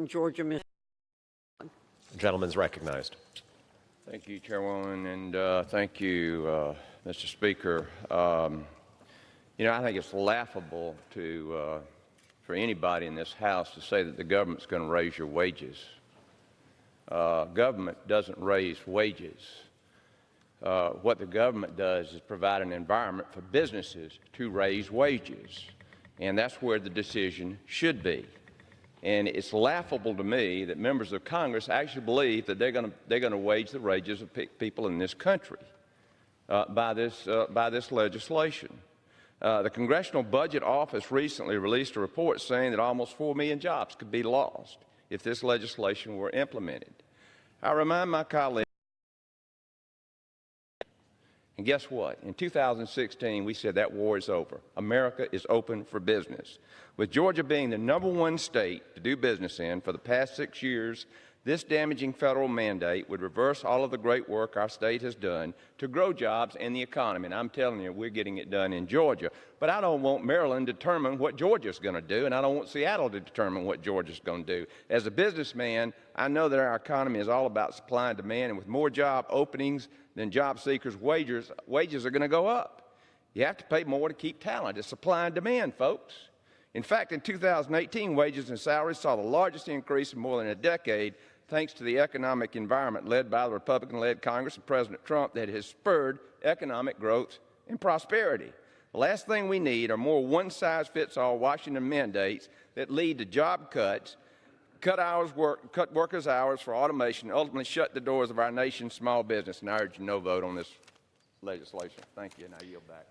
Georgia, Ms. The gentleman's recognized. Thank you, Chairwoman, and thank you, Mr. Speaker. I think it's laughable for anybody in this House to say that the government's going to raise your wages. Government doesn't raise wages. What the government does is provide an environment for businesses to raise wages, and that's where the decision should be. And it's laughable to me that members of Congress actually believe that they're going to wage the wages of people in this country by this legislation. The Congressional Budget Office recently released a report saying that almost 4 million jobs could be lost if this legislation were implemented. I remind my colleagues, and guess what? In 2016, we said that war is over. America is open for business. With Georgia being the #1 state to do business in for the past 6 years, this damaging federal mandate would reverse all of the great work our state has done to grow jobs and the economy. And I'm telling you, we're getting it done in Georgia. But I don't want Maryland to determine what Georgia's going to do, and I don't want Seattle to determine what Georgia's going to do. As a businessman, I know that our economy is all about supply and demand, and with more job openings than job seekers' wages are going to go up. You have to pay more to keep talent. It's supply and demand, folks. In fact, in 2018, wages and salaries saw the largest increase in more than a decade, thanks to the economic environment led by the Republican-led Congress and President Trump that has spurred economic growth and prosperity. The last thing we need are more one-size-fits-all Washington mandates that lead to job cuts, cut workers' hours for automation, and ultimately shut the doors of our nation's small business. And I urge you no vote on this legislation. Thank you, and I yield back.